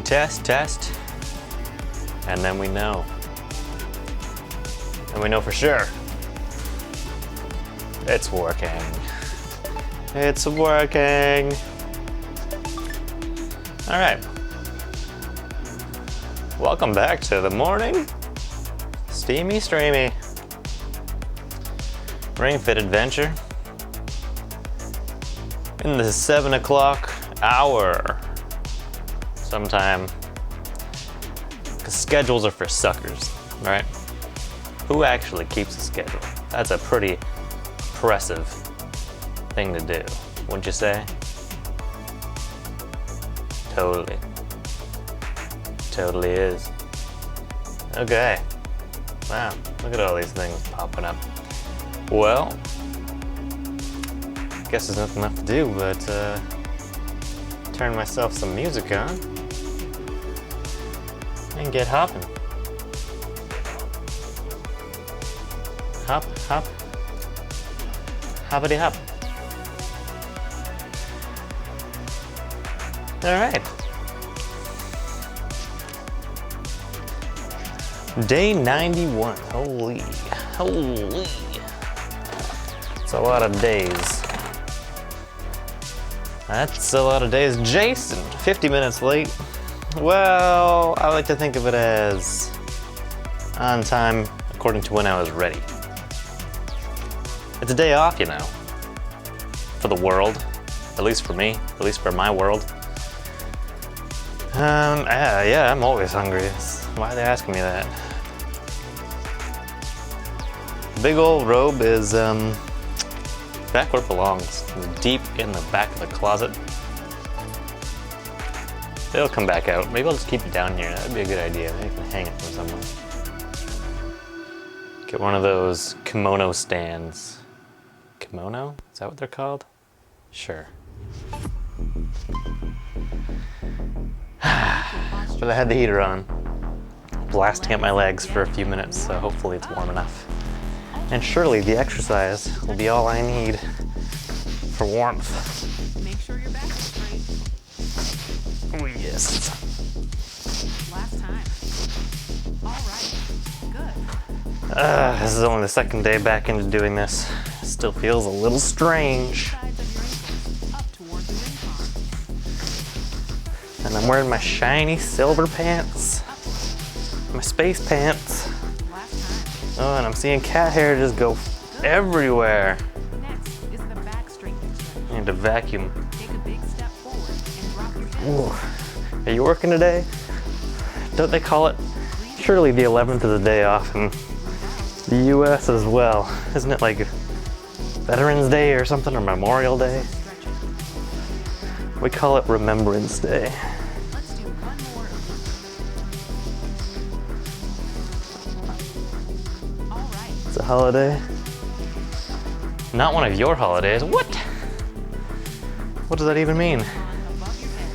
Test, and then we know. And we know for sure. It's working. It's working. All right. Welcome back to the morning steamy streamy Ring Fit adventure in the 7 o'clock hour. Sometime, because schedules are for suckers, right? Who actually keeps a schedule? That's a pretty impressive thing to do, wouldn't you say? Totally is. Okay, wow, look at all these things popping up. Well, guess there's nothing left to do but turn myself some music on and get hopping. Hop, hop, hoppity hop. All right. Day 91. Holy. It's a lot of days. That's a lot of days. Jason, 50 minutes late. Well, I like to think of it as on time according to when I was ready. It's a day off, you know, for the world, at least for me, at least for my world. Yeah, I'm always hungry. Why are they asking me that? Big old robe is back where it belongs, deep in the back of the closet. It'll come back out. Maybe I'll just keep it down here. That'd be a good idea. Maybe I can hang it from somewhere. Get one of those kimono stands. Kimono? Is that what they're called? Sure. But I had the heater on, blasting at my legs for a few minutes, so hopefully it's warm enough. And surely the exercise will be all I need for warmth. Make sure your back is straight. Oh yes. Last time. All right. Good. This is only the second day back into doing this. Still feels a little strange. Sides of your ankles up toward the ring And I'm wearing my shiny silver pants. My space pants. Last time. Oh, and I'm seeing cat hair just go everywhere. Next is the back strengthening stretch. I need to vacuum. Take a big step forward and drop your head. Ooh. Are you working today? Don't they call it? Surely the 11th is a day off in the US as well. Isn't it like Veterans Day or something, or Memorial Day? We call it Remembrance Day. Let's do one more. All right. It's a holiday. Not one of your holidays. What? What does that even mean? Above your head.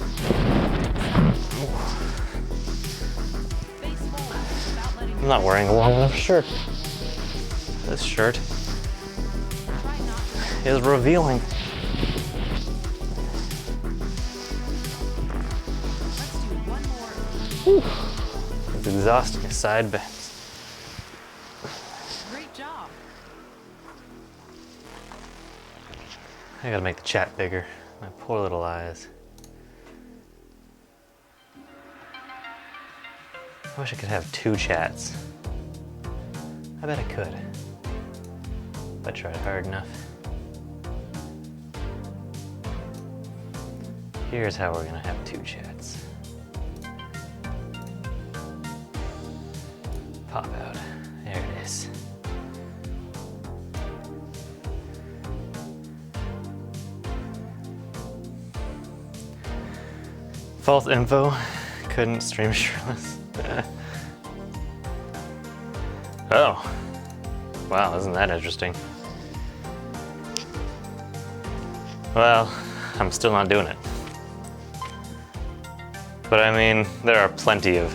Face forward without letting I'm not wearing a long enough shirt. This shirt try not to. is revealing. Let's do one more. It's exhausting. Side bends. Great job. I gotta make the chat bigger. My poor little eyes. I wish I could have 2 chats. I bet I could. If I tried hard enough. Here's how we're gonna have 2 chats. Pop out. There it is. False info. Couldn't stream shirtless. Oh. Wow, isn't that interesting? Well, I'm still not doing it. But I mean, there are plenty of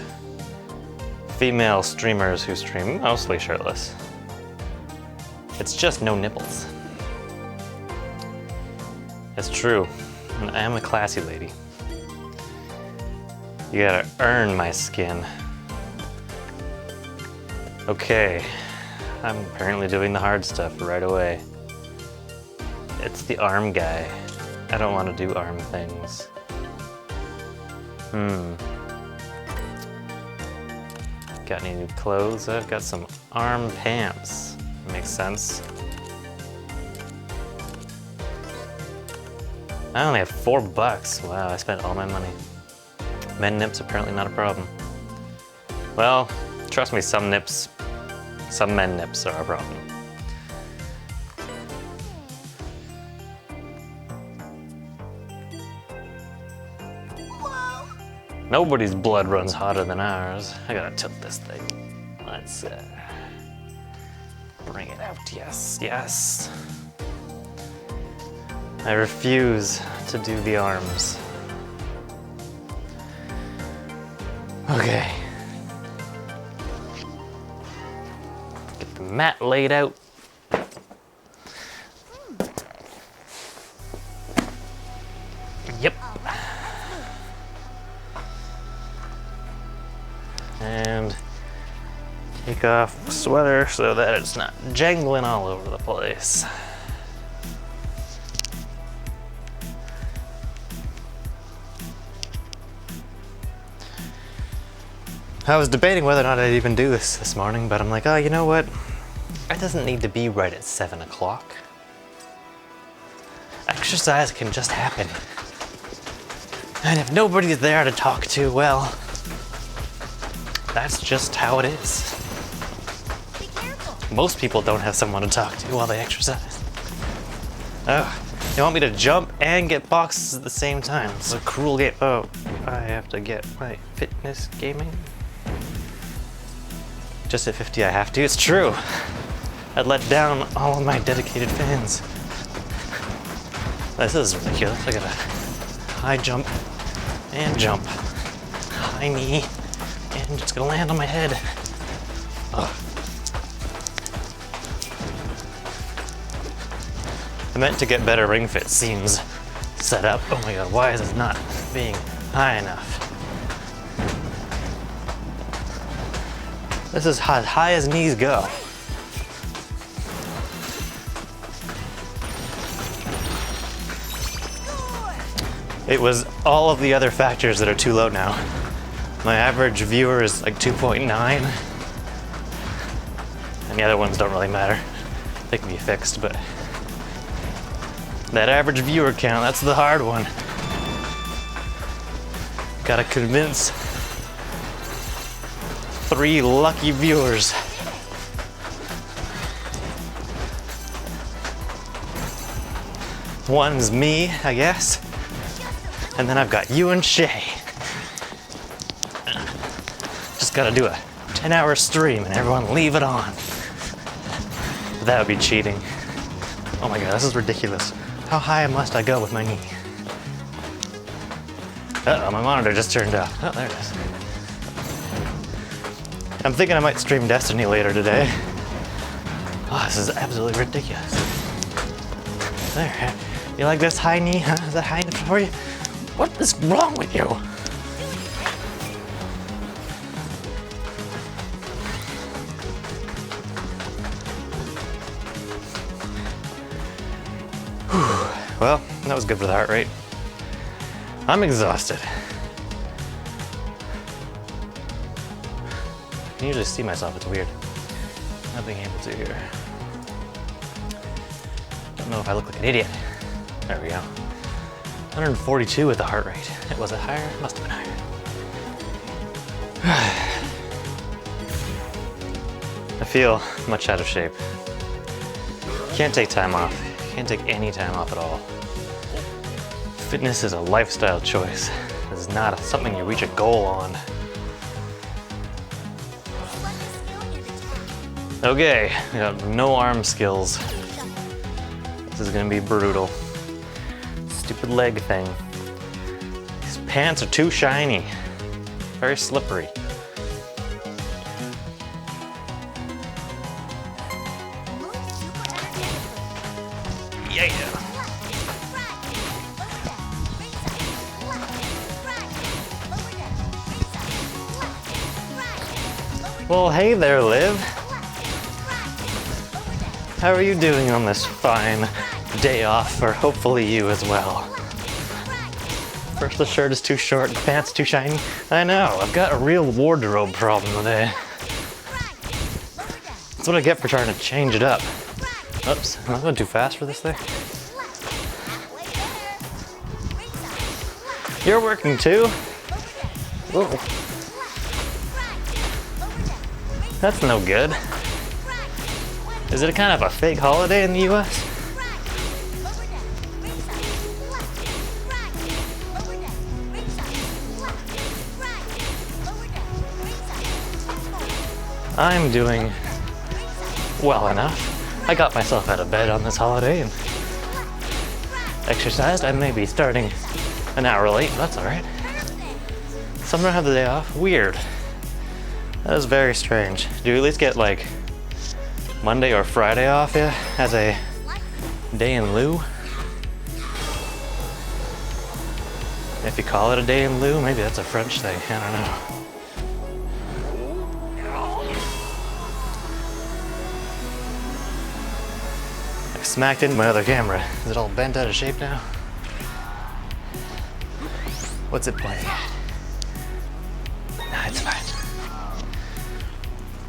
female streamers who stream mostly shirtless. It's just no nipples. It's true. I am a classy lady. You gotta earn my skin. Okay, I'm apparently doing the hard stuff right away. It's the arm guy. I don't want to do arm things. Got any new clothes? I've got some arm pants. Makes sense. I only have $4. Wow, I spent all my money. Men nips apparently not a problem. Well, trust me, some men nips are a problem. Nobody's blood runs hotter than ours. I gotta tilt this thing. Let's bring it out. Yes, yes. I refuse to do the arms. Okay. Get the mat laid out. Yep. And take off the sweater so that it's not jangling all over the place. I was debating whether or not I'd even do this morning, but I'm like, oh, you know what? It doesn't need to be right at 7 o'clock. Exercise can just happen. And if nobody's there to talk to, well, that's just how it is. Be careful. Most people don't have someone to talk to while they exercise. Oh, they want me to jump and get boxes at the same time. It's a cruel game. Oh, I have to get my fitness gaming. Just at 50 I have to. It's true. I'd let down all of my dedicated fans. This is ridiculous. I gotta high jump and jump. High knee. And it's gonna land on my head. Ugh. I meant to get better ring fit seams set up. Oh my god, why is this not being high enough? This is as high as knees go. It was all of the other factors that are too low now. My average viewer is like 2.9. And the other ones don't really matter. They can be fixed, but that average viewer count, that's the hard one. Gotta convince 3 lucky viewers. One's me, I guess. And then I've got you and Shay. Just gotta do a 10-hour stream and everyone leave it on. That would be cheating. Oh my god, this is ridiculous. How high must I go with my knee? Uh-oh, my monitor just turned off. Oh, there it is. I'm thinking I might stream Destiny later today. Oh, this is absolutely ridiculous. There. You like this high knee, huh? Is that high enough for you? What is wrong with you? Whew. Well, that was good for the heart rate. I'm exhausted. I can usually see myself, it's weird. Not being able to here. Don't know if I look like an idiot. There we go. 142 with the heart rate. Was it higher? Must have been higher. I feel much out of shape. Can't take time off. Can't take any time off at all. Fitness is a lifestyle choice. It's not something you reach a goal on. Okay, we got no arm skills. This is gonna be brutal. Stupid leg thing. These pants are too shiny. Very slippery. Yeah. Well, hey there, Liv. How are you doing on this fine day off for hopefully you as well? First, the shirt is too short, the pants too shiny. I know, I've got a real wardrobe problem today. That's what I get for trying to change it up. Oops, am I going too fast for this thing? You're working too? Whoa. That's no good. Is it a kind of a fake holiday in the US? I'm doing well enough. I got myself out of bed on this holiday and exercised. I may be starting an hour late, but that's all right. Some don't have the day off. Weird. That is very strange. Do you at least get like Monday or Friday off, yeah, as a day in lieu? If you call it a day in lieu, maybe that's a French thing. I don't know. I smacked into my other camera. Is it all bent out of shape now? What's it playing? Nah, it's fine.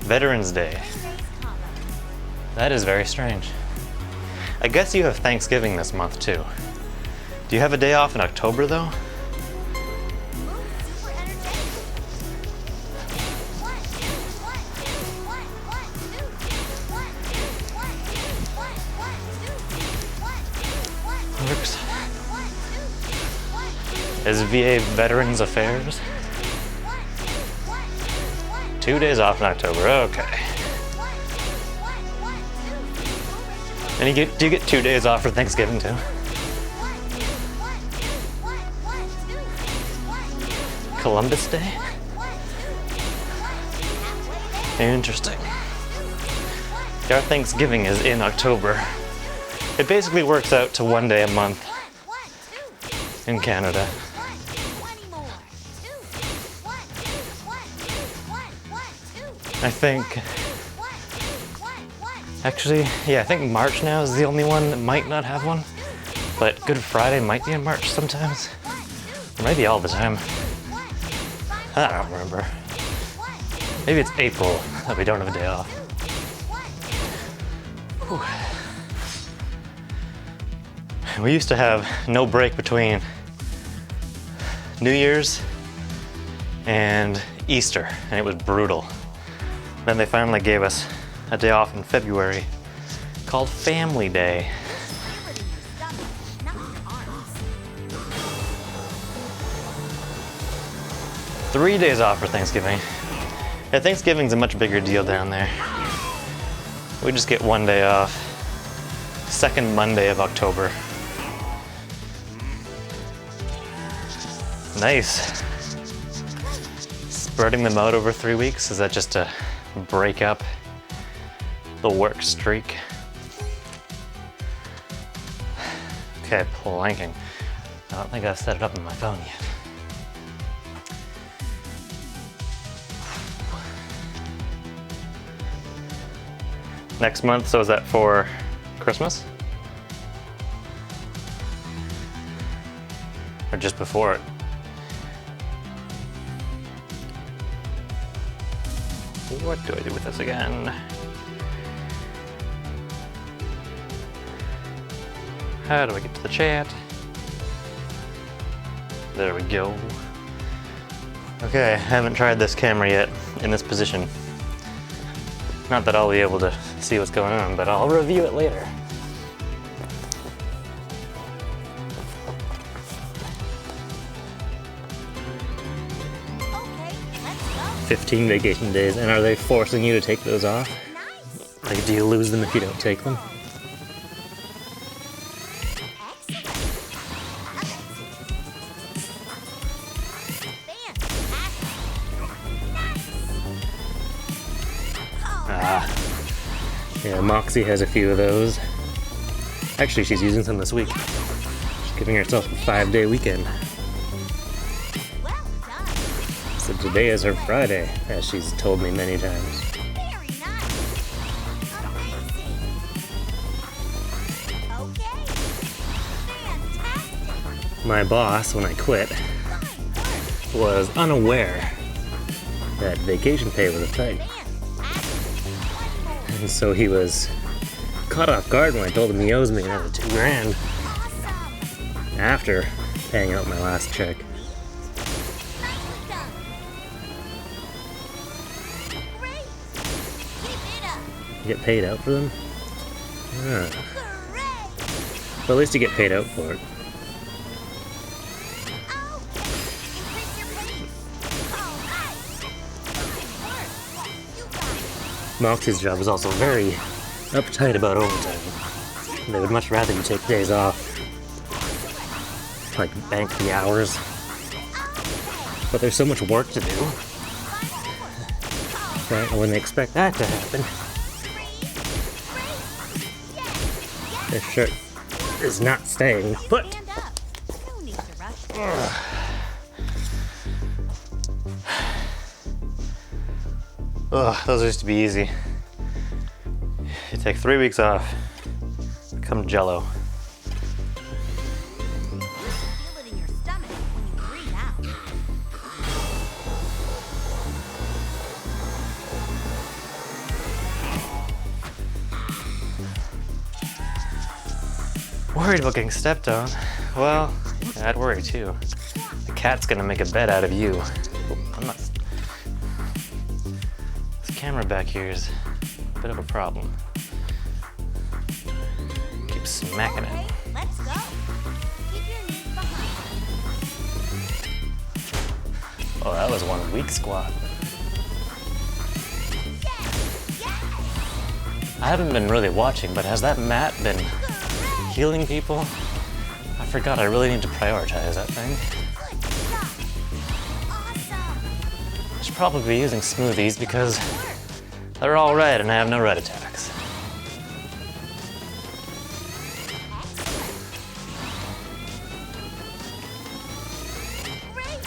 Veterans Day. That is very strange. I guess you have Thanksgiving this month too. Do you have a day off in October though? Works. Is VA Veterans Affairs? 2 days off in October, okay. And do you get 2 days off for Thanksgiving too? Columbus Day? Interesting. Our Thanksgiving is in October. It basically works out to 1 day a month in Canada. I think, actually, yeah, I think March now is the only one that might not have one, but Good Friday might be in March sometimes, or maybe all the time. I don't remember. Maybe it's April that we don't have a day off. Whew. We used to have no break between New Year's and Easter, and it was brutal. Then they finally gave us a day off in February called Family Day. Three days off for Thanksgiving. Yeah, Thanksgiving's a much bigger deal down there. We just get 1 day off. Second Monday of October. Nice. Spreading them out over 3 weeks, is that just to break up the work streak? Okay, planking. I don't think I've set it up on my phone yet. Next month, so is that for Christmas? Or just before it? What do I do with this again? How do I get to the chat? There we go. Okay, I haven't tried this camera yet in this position. Not that I'll be able to see what's going on, but I'll review it later. Okay, let's go. 15 vacation days, and are they forcing you to take those off? Nice. Like, do you lose them if you don't take them? Yeah, Moxie has a few of those. Actually, she's using some this week. She's giving herself a 5-day weekend. Well done. So today is her Friday, as she's told me many times. Very nice. Amazing. Okay. Fantastic. My boss, when I quit, Fine work. was unaware that vacation pay was a thing. Fantastic. And so he was caught off guard when I told him he owes me another $2,000 Awesome. after paying out my last check. Nicely done. Great. Keep it up. You get paid out for them? Yeah. Great. But at least you get paid out for it. Oh, increase your pace. All right. Fine work. You got it. Moxie's job is also very uptight about overtime. They would much rather you take days off, like bank the hours. But there's so much work to do, right? And when they expect that to happen, their shirt is not staying put. Stand up. No need to rush. Ugh, those used to be easy. You take 3 weeks off, become jello. Feel it in your stomach when you breathe out. Worried about getting stepped on? Well, yeah, I'd worry too. The cat's gonna make a bed out of you. Oh, I'm not. This camera back here is a bit of a problem. Keep smacking Okay, it. let's go. Keep your knees behind. Oh, that was one weak squat. I haven't been really watching, but has that mat been healing people? I forgot I really need to prioritize that thing. Good job. Awesome. I should probably be using smoothies because they're all red and I have no red attacks. Great.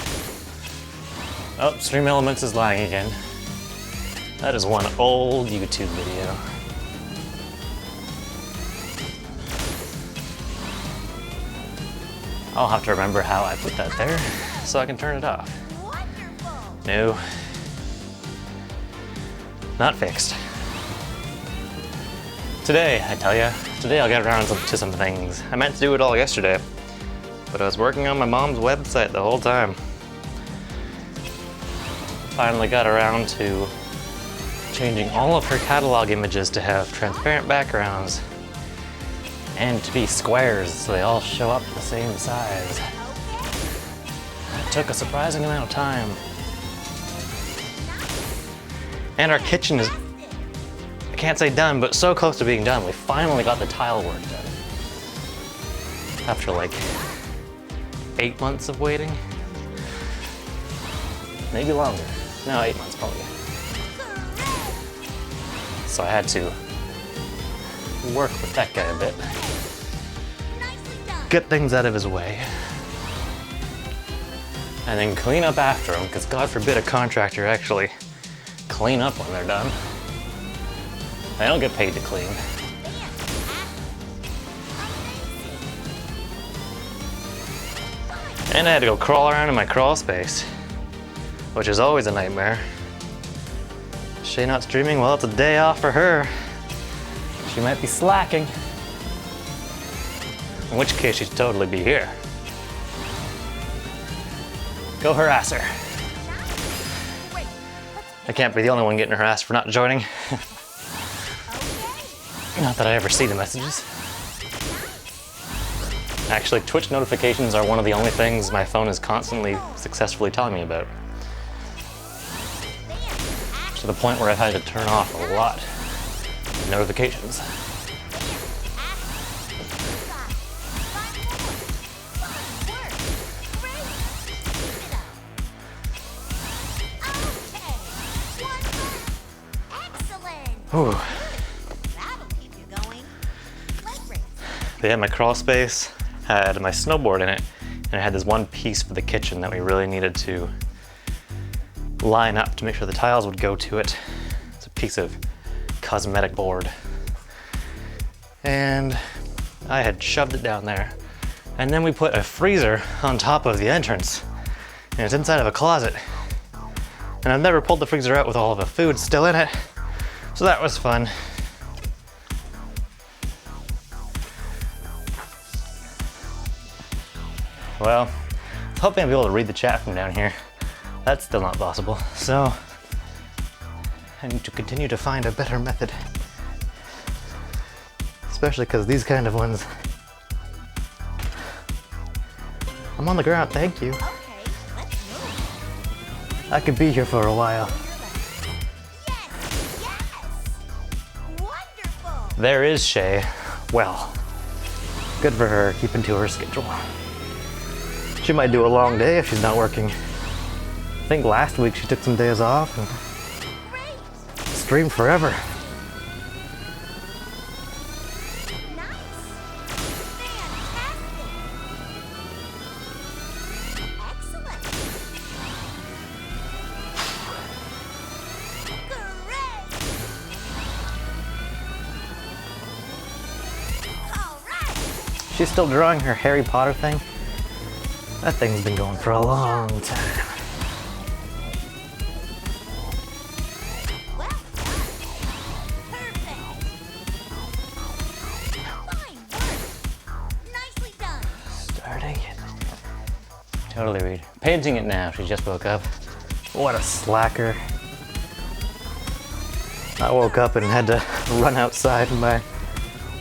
Oh, Stream Elements is lying again. That is one old YouTube video. I'll have to remember how I put that there so I can turn it off. Wonderful. No. Not fixed. Today, I tell ya, today I'll get around to some things. I meant to do it all yesterday, but I was working on my mom's website the whole time. Finally got around to changing all of her catalog images to have transparent backgrounds and to be squares so they all show up the same size. It took a surprising amount of time. And our kitchen is, I can't say done, but so close to being done. We finally got the tile work done. After like 8 months of waiting. Maybe longer. No, 8 months probably. So I had to work with that guy a bit. Nicely done. Get things out of his way. And then clean up after him, because God forbid a contractor actually clean up when they're done. They don't get paid to clean. And I had to go crawl around in my crawl space, which is always a nightmare. Shay not streaming? Well, it's a day off for her. She might be slacking. In which case, she'd totally be here. Go harass her. Great. I can't be the only one getting harassed for not joining. Not that I ever see the messages. Actually, Twitch notifications are one of the only things my phone is constantly successfully telling me about. To the point where I've had to turn off a lot of notifications. Whew. That'll keep you going. Leg raise. But yeah, my crawl space had my snowboard in it, and it had this one piece for the kitchen that we really needed to line up to make sure the tiles would go to it. It's a piece of cosmetic board. And I had shoved it down there. And then we put a freezer on top of the entrance. And it's inside of a closet. And I've never pulled the freezer out with all of the food still in it. So that was fun. Well, I was hoping I'd be able to read the chat from down here. That's still not possible. So I need to continue to find a better method. Especially because these kind of ones. I'm on the ground, thank you. Okay, let's move. I could be here for a while. Yes, yes. Wonderful. There is Shay. Well, good for her, keeping to her schedule. She might do a long day if she's not working. I think last week she took some days off and Great. streamed forever. Nice. Fantastic. Excellent. Great. All right. She's still drawing her Harry Potter thing. That thing's been going for a long time. Well done. Perfect. Fine work. Nicely done. Starting it. Totally read. Painting it now, she just woke up. What a slacker. I woke up and had to run outside in my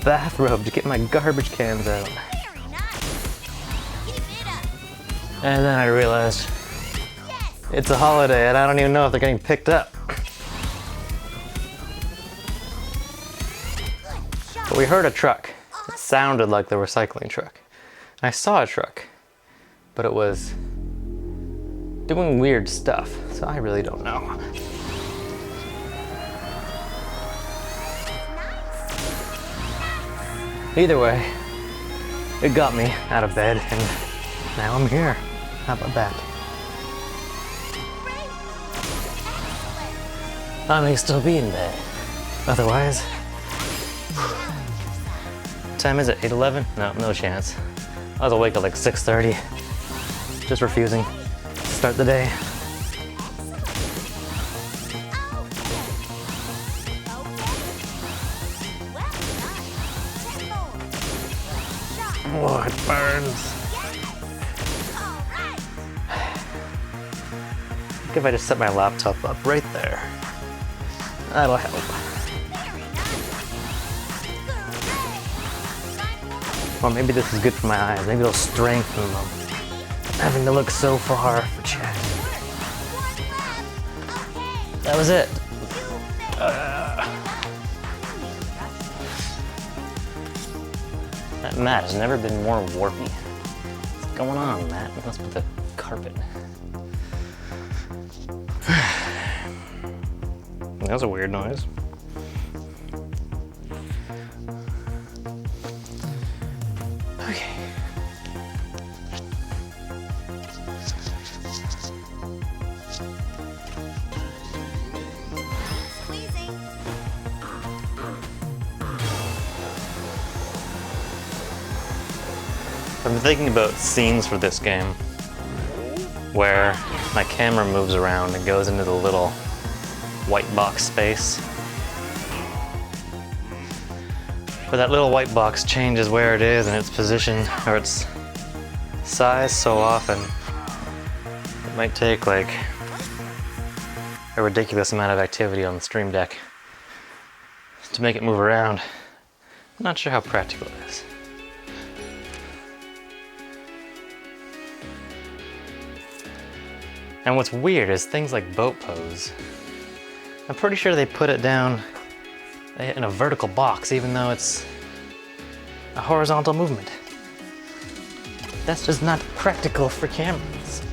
bathrobe to get my garbage cans out. Very nice. Keep it up. And then I realized Yes. it's a holiday and I don't even know if they're getting picked up. Good job. But we heard a truck. It sounded like the recycling truck. I saw a truck, but it was doing weird stuff, so I really don't know. Either way, it got me out of bed and now I'm here. How about that? Great. Excellent. I may still be in bed. Otherwise, what time is it? 8:11? No, no chance. I was awake at like 6:30. Just refusing to start the day. Oh, it burns. I think if I just set my laptop up right there, that'll help. Or maybe this is good for my eyes. Maybe it'll strengthen them. Having to look so far for chat. That was it. That mat has never been more warpy. What's going on, Matt? What's with the carpet? That was a weird noise. Okay. Squeezing. I've been thinking about scenes for this game where my camera moves around and goes into the little white box space. But that little white box changes where it is and its position or its size so often. It might take like a ridiculous amount of activity on the Stream Deck to make it move around. I'm not sure how practical it is. And what's weird is things like boat pose. I'm pretty sure they put it down in a vertical box, even though it's a horizontal movement. That's just not practical for cameras.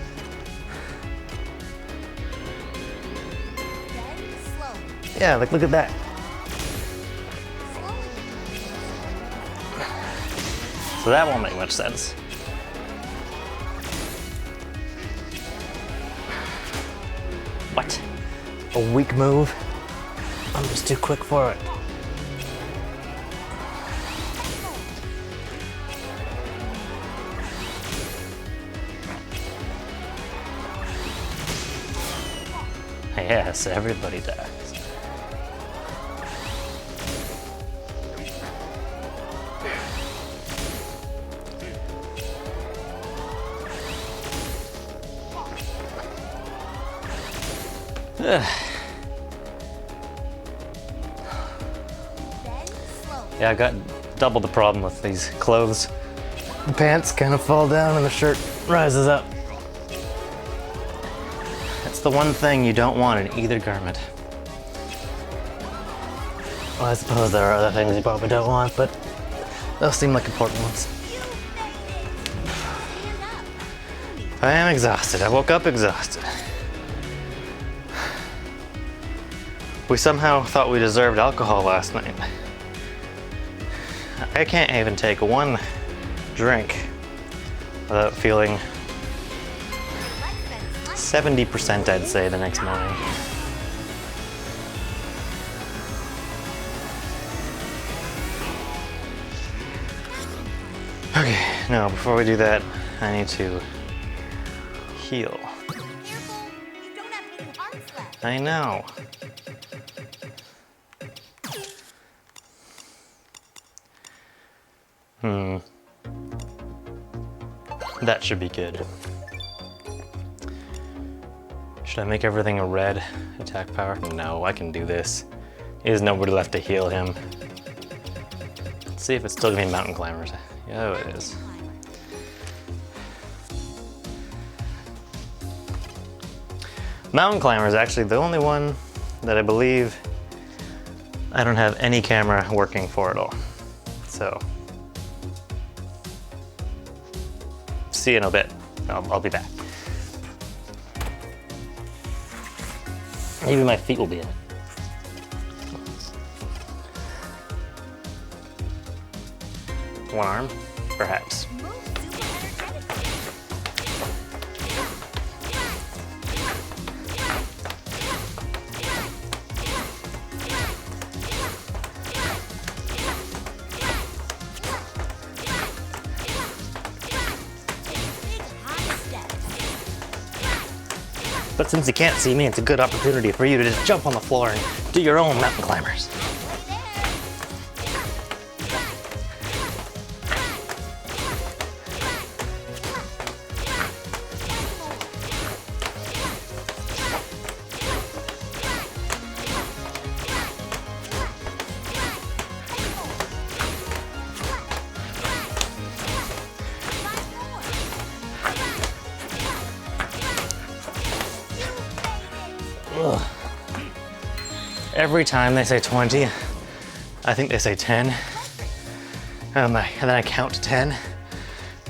Then slowly. Yeah, like look at that. Slowly. So that won't make much sense. a weak move. I'm just too quick for it. Yes, everybody dies. Then slowly. Yeah, I got double the problem with these clothes. The pants kind of fall down and the shirt rises up. That's the one thing you don't want in either garment. Well, I suppose there are other things you probably don't want, but those seem like important ones. You made it. Stand up. I am exhausted. I woke up exhausted. We somehow thought we deserved alcohol last night. I can't even take one drink without feeling Let's spend 70%, I'd say, the next morning. Okay, now before we do that, I need to heal. Careful. You don't have any hearts left. I know. That should be good. Should I make everything a red attack power? No, I can do this. There's nobody left to heal him. Let's see if it's still gonna be mountain climbers. Yeah, it is. Mountain climber is actually the only one that I believe I don't have any camera working for at all. So, see you in a bit. I'll be back. Maybe my feet will be in it. One arm, perhaps. Move super energetically. Big high steps. But since you can't see me, it's a good opportunity for you to just jump on the floor and do your own mountain climbers. Halfway there. Every time they say 20, I think they say 10. And then I count to 10.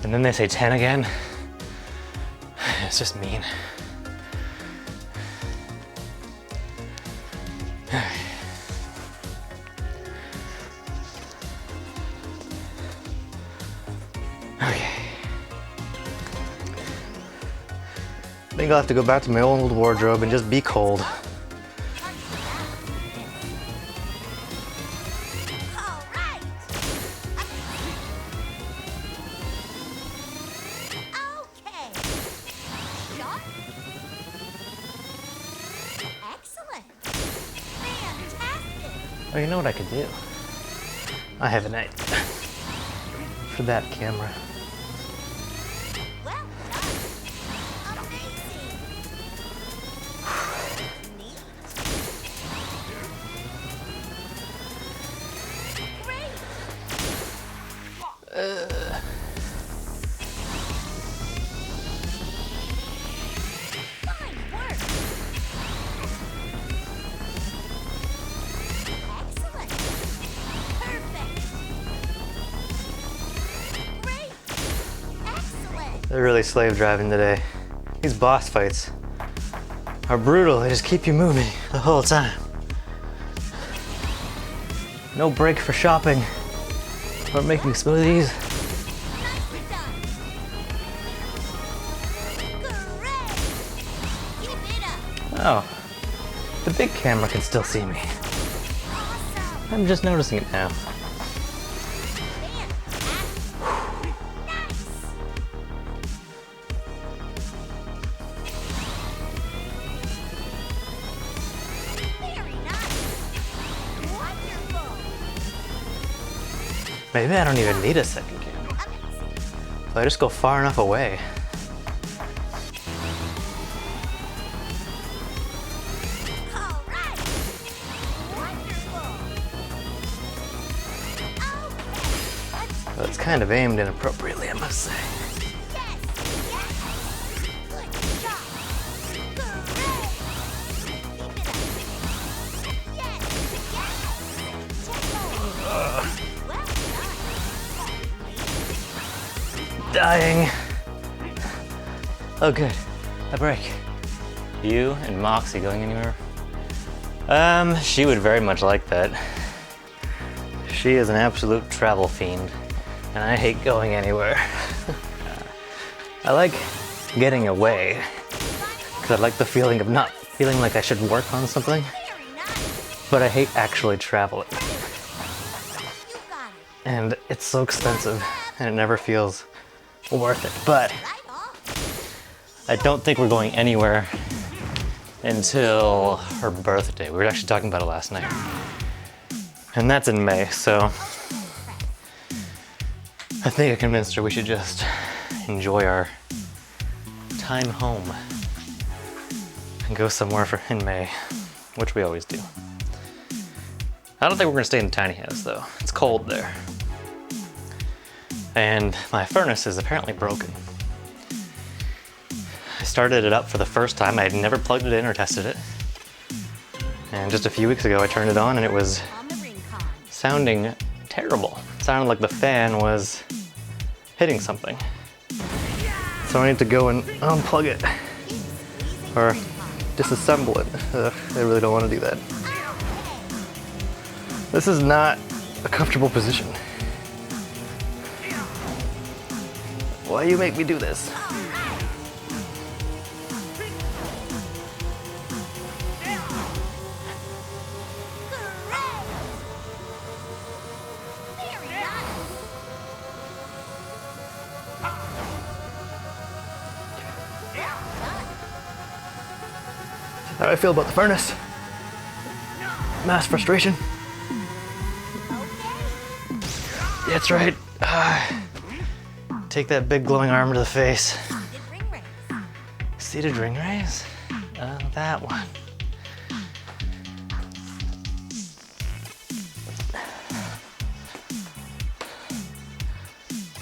And then they say 10 again. It's just mean. Okay. I think I'll have to go back to my old wardrobe and just be cold. All right. Okay. Shot. Excellent. Fantastic. Oh, you know what I could do? I have an idea for that camera. Well done. Amazing. Neat. Great. Fine work. Excellent. Perfect. Great. Excellent. They're really slave driving today. These boss fights are brutal. They just keep you moving the whole time. No break for shopping or making smoothies. Nicely done. Great. Keep it up. Oh, The big camera can still see me. I'm just noticing it now. Very nice. Wonderful. Maybe I don't even need a second camera. If I just go far enough away. All right. Wonderful. Okay. But it's kind of aimed inappropriately, I must say. Yes. Yes. Good job. Hooray. Keep it up. Yes. Yes. Check over. Well done. Dying. Oh, good. A break. You and Moxie going anywhere? She would very much like that. She is an absolute travel fiend, and I hate going anywhere. I like getting away, because I like the feeling of not feeling like I should work on something, Very nice. but I hate actually traveling. You got it. And it's so expensive, and it never feels worth it. But Right off. I don't think we're going anywhere until her birthday. We were actually talking about it last night. And that's in May, so I think I convinced her we should just enjoy our time home and go somewhere in May, which we always do. I don't think we're gonna stay in the tiny house though. It's cold there. And my furnace is apparently broken. I started it up for the first time. I had never plugged it in or tested it. And just a few weeks ago I turned it on and it was On the Rincon. sounding terrible. It sounded like the fan was hitting something. So I need to go and unplug it or disassemble it. Ugh, I really don't want to do that. This is not a comfortable position. Why you make me do this? Very nice. How do I feel about the furnace? Mass frustration. Okay. That's right. Take that big glowing arm to the face. Did ring race. Seated ring raise? That one.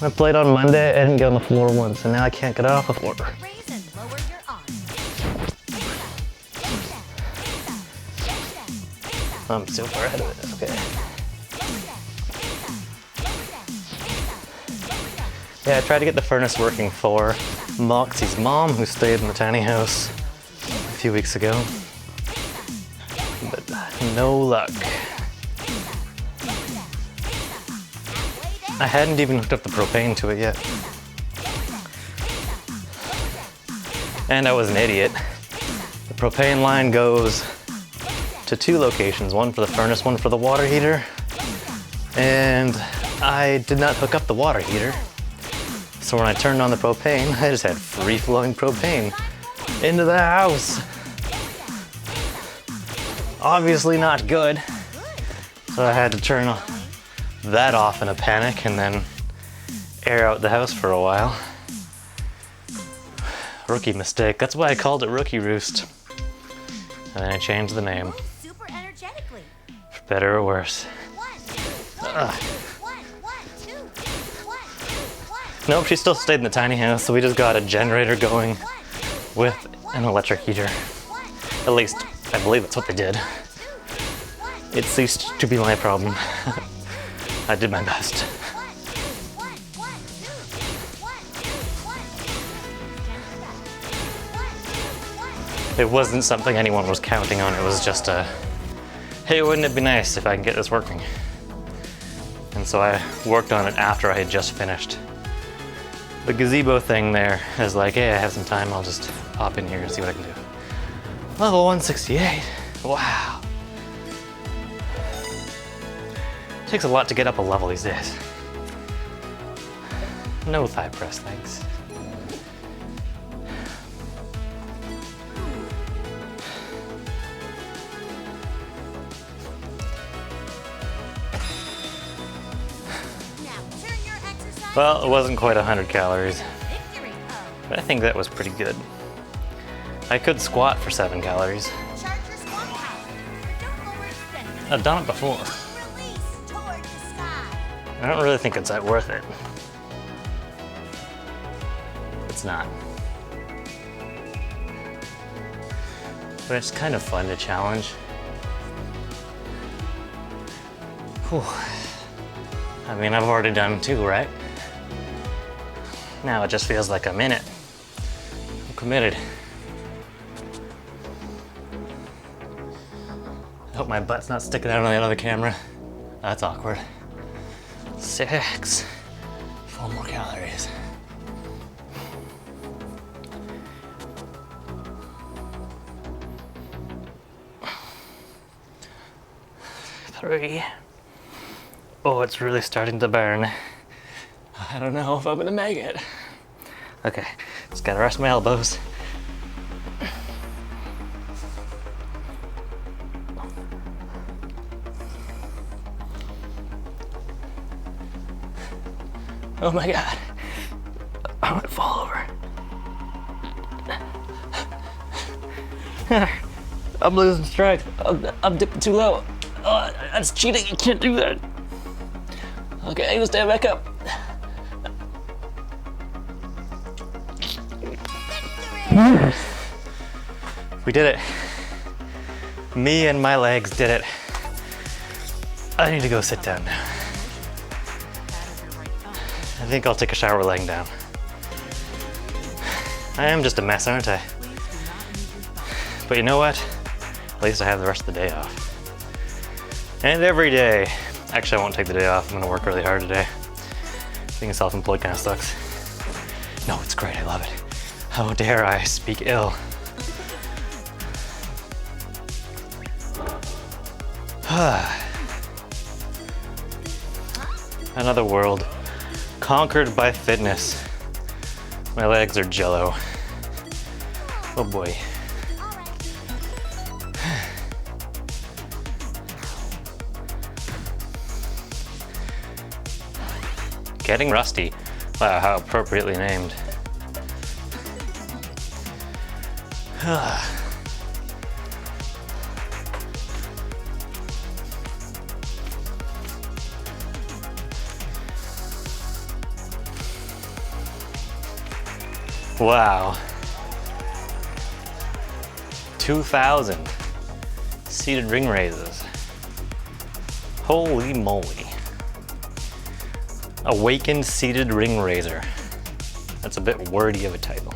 I played on Monday, I didn't get on the floor once, and now I can't get off the floor. Raise and lower your arms. I'm so far ahead of it. Okay. Yeah, I tried to get the furnace working for Moxie's mom, who stayed in the tiny house a few weeks ago. But no luck. I hadn't even hooked up the propane to it yet. And I was an idiot. The propane line goes to two locations, one for the furnace, one for the water heater. And I did not hook up the water heater. So when I turned on the propane, I just had free-flowing propane into the house. Obviously not good. So I had to turn that off in a panic and then air out the house for a while. Rookie mistake. That's why I called it Rookie Roost. And then I changed the name, Super energetically. for better or worse. 1, 2, 1. Nope, she still stayed in the tiny house, so we just got a generator going with an electric heater. At least, I believe that's what they did. It ceased to be my problem. I did my best. It wasn't something anyone was counting on. It was just a, hey, wouldn't it be nice if I can get this working? And so I worked on it after I had just finished. The gazebo thing there is like, hey, I have some time, I'll just pop in here and see what I can do. Level 168. Wow. Takes a lot to get up a level these days. No thigh press, thanks. Now turn your exercise Well, it wasn't quite 100 calories, victory pose. but I think that was pretty good. I could squat for 7 calories. Charge your squat power. Don't overextend. I've done it before. Release toward the sky. I don't really think it's that worth it. It's not. But it's kind of fun to challenge. Whew. I mean, I've already done 2, right? Now it just feels like I'm in it. I'm committed. I hope my butt's not sticking out on the other camera. That's awkward. 6. 4 more calories. 3. Oh, it's really starting to burn. I don't know if I'm gonna make it. Okay, just gotta rest my elbows. Oh my god. I might fall over. I'm losing strength. I'm dipping too low. Oh, that's cheating. You can't do that. Okay, let's stand back up. We did it. Me and my legs did it. I need to go sit down now. I think I'll take a shower laying down. I am just a mess, aren't I? But you know what? At least I have the rest of the day off. And every day. Actually, I won't take the day off. I'm gonna work really hard today. Being self-employed kind of sucks. No, it's great. I love it. How dare I speak ill? Another world conquered by fitness. My legs are jello. Oh boy. Getting rusty. Wow, how appropriately named. Wow. 2,000 seated ring raises. Holy moly. Awakened Seated Ring Raiser. That's a bit wordy of a title.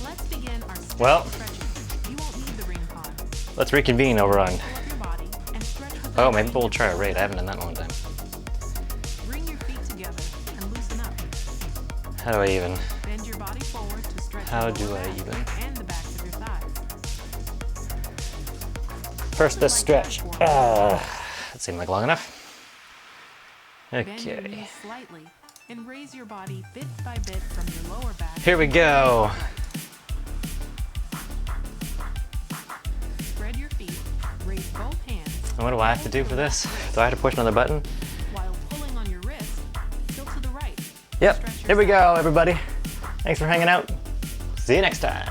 Let's begin our Well. stretching. You won't need the ring pod. Let's reconvene over on. Pull up your body and stretch with Oh, the maybe ring. we'll try a raid. I haven't done that in a long time. Bring your feet together and loosen up. How do I even? Bend your body forward to stretch How your do lower I back even? and the backs of your thighs. First, this stretch. That seemed like long enough. Bend your Okay. knees slightly and raise your body bit by bit from your lower back. Here we go. Spread your feet, raise both hands And what do I have to do for this? Do I have to push another button? while pulling on your wrist. Tilt to the right. Yep. Stretch your Here we side. go, everybody. Thanks for hanging out. See you next time.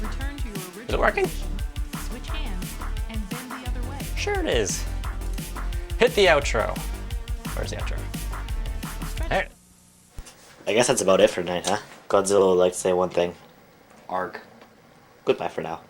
Return to your original Is it working? position, switch hands, and bend the other way. Sure it is. Hit the outro. Where's the outro? Stretch There. I guess that's about it for tonight, huh? Godzilla would like to say one thing. Arg. Goodbye for now.